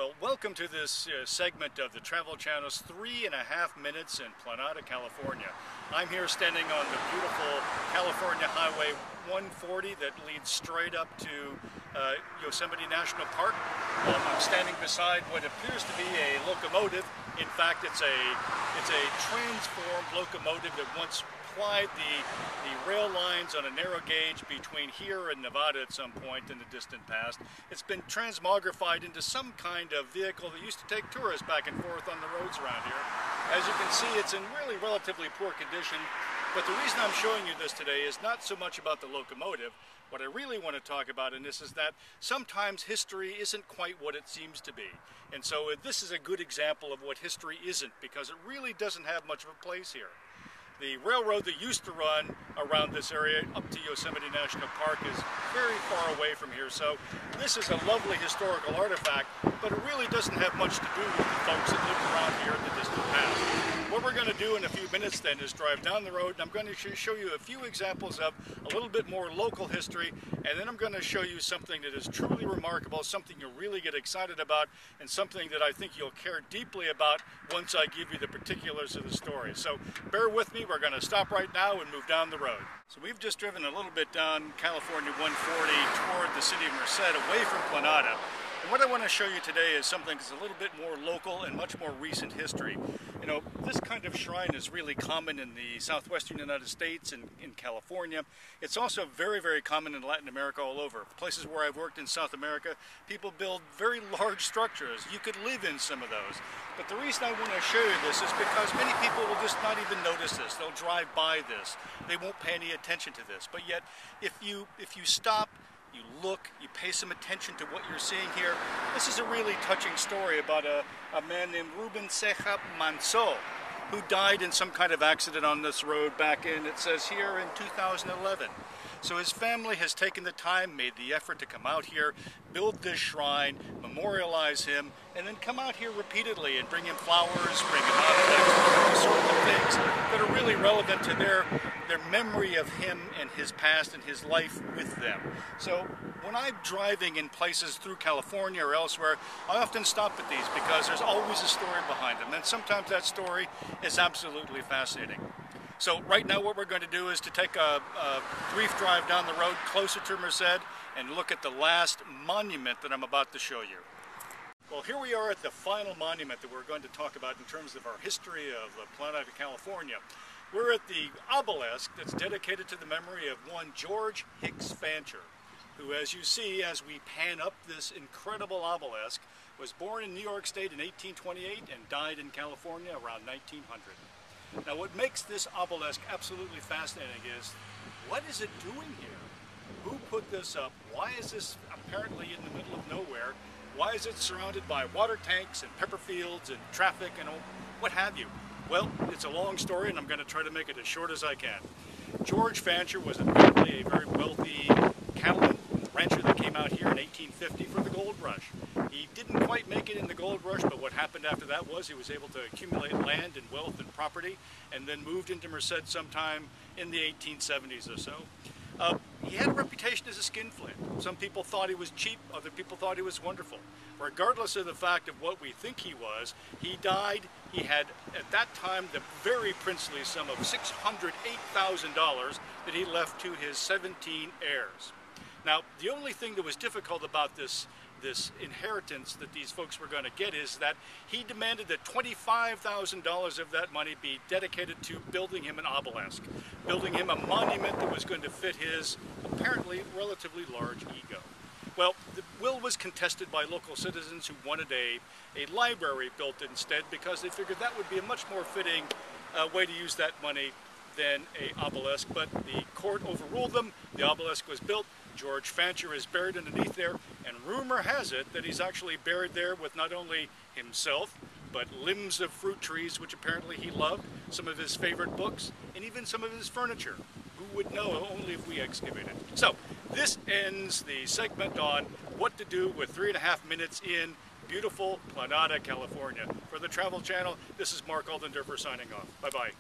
Well, welcome to this segment of the Travel Channel's 3.5 minutes in Planada, California. I'm here standing on the beautiful California Highway 140 that leads straight up to Yosemite National Park. I'm standing beside what appears to be a locomotive. In fact, it's a transformed locomotive that once plied the rail lines on a narrow gauge between here and Nevada at some point in the distant past. It's been transmogrified into some kind of vehicle that used to take tourists back and forth on the roads around here. As you can see, it's in really relatively poor condition, but the reason I'm showing you this today is not so much about the locomotive. What I really want to talk about in this is that sometimes history isn't quite what it seems to be. And so this is a good example of what history isn't, because it really doesn't have much of a place here. The railroad that used to run around this area up to Yosemite National Park is very far away from here, so this is a lovely historical artifact, but it really doesn't have much to do with the folks that lived around here in the distant past. What we're going to do in a few minutes then is drive down the road, and I'm going to show you a few examples of a little bit more local history, and then I'm going to show you something that is truly remarkable, something you'll really get excited about, and something that I think you'll care deeply about once I give you the particulars of the story. So bear with me. We're going to stop right now and move down the road. So we've just driven a little bit down California 140 toward the city of Merced, away from Planada. And what I want to show you today is something that's a little bit more local and much more recent history. You know, this kind of shrine is really common in the southwestern United States and in California. It's also very, very common in Latin America all over. Places where I've worked in South America, people build very large structures. You could live in some of those. But the reason I want to show you this is because many people will just not even notice this. They'll drive by this. They won't pay any attention to this. But yet, if you stop, you look, you pay some attention to what you're seeing here, this is a really touching story about a man named Ruben Ceja Manso, who died in some kind of accident on this road back in, it says here, in 2011. So his family has taken the time, made the effort to come out here, build this shrine, memorialize him, and then come out here repeatedly and bring him flowers, bring him objects, all sorts of things that are really relevant to their memory of him and his past and his life with them. So when I'm driving in places through California or elsewhere, I often stop at these because there's always a story behind them, and sometimes that story is absolutely fascinating. So right now what we're going to do is to take a brief drive down the road closer to Merced and look at the last monument that I'm about to show you. Well, here we are at the final monument that we're going to talk about in terms of our history of Planada, California. We're at the obelisk that's dedicated to the memory of one George Hicks Fancher, who, as you see as we pan up this incredible obelisk, was born in New York State in 1828 and died in California around 1900. Now, what makes this obelisk absolutely fascinating is, what is it doing here? Who put this up? Why is this apparently in the middle of nowhere? Why is it surrounded by water tanks and pepper fields and traffic and what have you? Well, it's a long story, and I'm going to try to make it as short as I can. George Fancher was apparently a very wealthy cattleman rancher that came out here in 1850 for the gold rush. He didn't quite make it in the gold rush, but what happened after that was he was able to accumulate land and wealth and property, and then moved into Merced sometime in the 1870s or so. He had a reputation as a skinflint. Some people thought he was cheap, other people thought he was wonderful. Regardless of the fact of what we think he was, he died. He had, at that time, the very princely sum of $608,000 that he left to his 17 heirs. Now, the only thing that was difficult about this inheritance that these folks were going to get is that he demanded that $25,000 of that money be dedicated to building him an obelisk, building him a monument that was going to fit his apparently relatively large ego. Well, the will was contested by local citizens who wanted a library built instead, because they figured that would be a much more fitting way to use that money than an obelisk, but the court overruled them. The obelisk was built. George Fancher is buried underneath there, and rumor has it that he's actually buried there with not only himself, but limbs of fruit trees, which apparently he loved, some of his favorite books, and even some of his furniture. Who would know? Only if we excavate it. So this ends the segment on what to do with 3.5 minutes in beautiful Planada, California. For the Travel Channel, this is Mark Aldendorfer signing off. Bye-bye.